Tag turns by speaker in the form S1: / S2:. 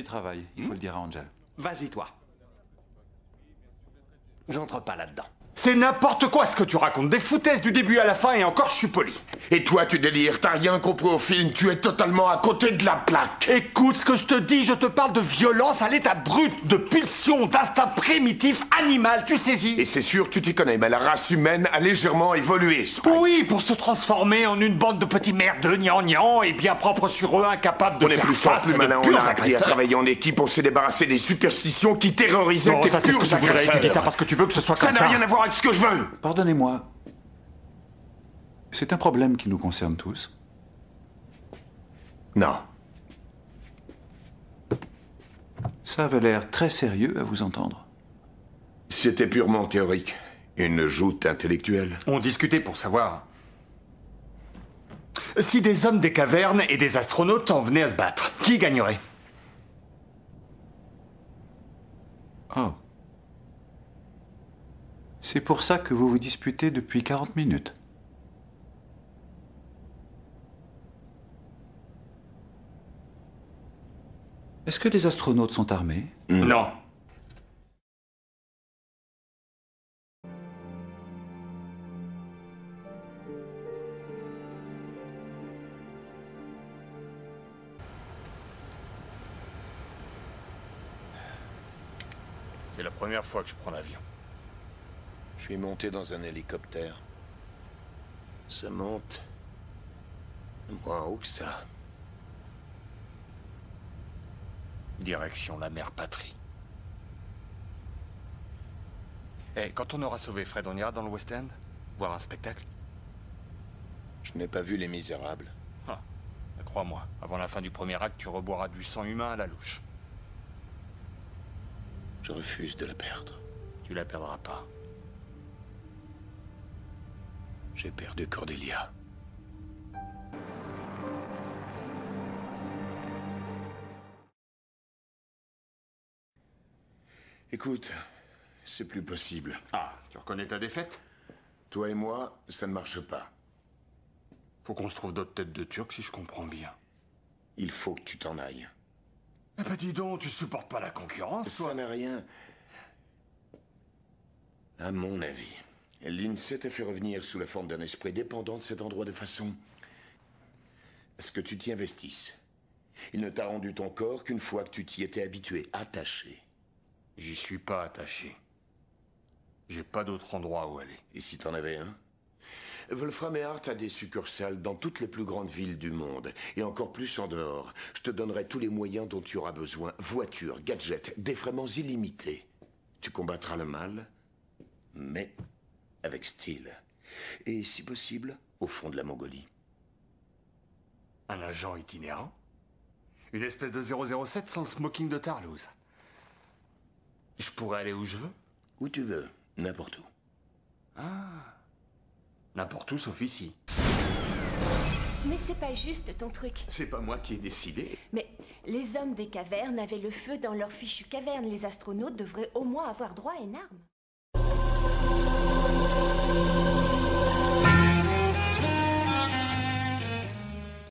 S1: du travail, il faut le dire à Angel.
S2: Vas-y, toi. J'entre pas là-dedans.
S3: C'est n'importe quoi ce que tu racontes, des foutaises du début à la fin et encore je suis poli.
S4: Et toi, tu délires, t'as rien compris au film, tu es totalement à côté de la plaque.
S3: Écoute ce que je te dis, je te parle de violence à l'état brut, de pulsion, d'instinct primitif animal, tu saisis?
S4: Et c'est sûr, tu t'y connais, mais la race humaine a légèrement évolué, Spike.
S3: Oui, pour se transformer en une bande de petits merdeux gnangnans et bien propres sur eux, incapables de
S4: On est
S3: faire
S4: plus fort,
S3: face
S4: plus
S3: à
S4: malin,
S3: de
S4: on
S3: purs
S4: a appris à
S3: agresseurs.
S4: travailler en équipe, on s'est débarrassé des superstitions qui terrorisaient
S3: Non,
S4: tes
S3: ça c'est ce
S4: purs
S3: que tu voudrais, tu dis ça
S4: agresseurs.
S3: parce que tu veux que ce soit
S4: Ça
S3: comme
S4: n'a
S3: ça.
S4: rien à voir avec ce que je veux.
S1: Pardonnez-moi. C'est un problème qui nous concerne tous.
S4: Non.
S1: Ça avait l'air très sérieux à vous entendre.
S4: C'était purement théorique. Une joute intellectuelle.
S3: On discutait pour savoir si des hommes des cavernes et des astronautes en venaient à se battre, qui gagnerait?
S1: Oh. C'est pour ça que vous vous disputez depuis 40 minutes. Est-ce que les astronautes sont armés?
S3: Non.
S2: C'est la première fois que je prends l'avion.
S4: Je suis monté dans un hélicoptère. Ça monte. Moins haut que ça.
S2: Direction la mère patrie. Eh, quand on aura sauvé Fred, on ira dans le West End? Voir un spectacle?
S4: Je n'ai pas vu Les Misérables.
S2: Ah, crois-moi, avant la fin du premier acte, tu reboiras du sang humain à la louche.
S4: Je refuse de la perdre.
S2: Tu la perdras pas.
S4: J'ai perdu Cordelia. Écoute, c'est plus possible.
S2: Ah, tu reconnais ta défaite?
S4: Toi et moi, ça ne marche pas.
S2: Faut qu'on se trouve d'autres têtes de Turc si je comprends bien.
S4: Il faut que tu t'en ailles.
S3: Eh ben dis donc, tu supportes pas la concurrence, toi?
S4: Ça n'a rien. À mon avis, l'INSEE t'a fait revenir sous la forme d'un esprit dépendant de cet endroit de façon à ce que tu t'y investisses. Il ne t'a rendu ton corps qu'une fois que tu t'y étais habitué, attaché.
S2: J'y suis pas attaché. J'ai pas d'autre endroit où aller.
S4: Et si t'en avais un? Wolfram et Hart a des succursales dans toutes les plus grandes villes du monde, et encore plus en dehors. Je te donnerai tous les moyens dont tu auras besoin. Voitures, gadgets, défraiements illimités. Tu combattras le mal, mais avec style. Et si possible, au fond de la Mongolie.
S2: Un agent itinérant? Une espèce de 007 sans le smoking de Tarlouse. Je pourrais aller où je veux?
S4: Où tu veux, n'importe où.
S2: N'importe où sauf ici.
S5: Mais c'est pas juste ton truc.
S2: C'est pas moi qui ai décidé.
S5: Mais les hommes des cavernes avaient le feu dans leur fichue caverne. Les astronautes devraient au moins avoir droit à une arme.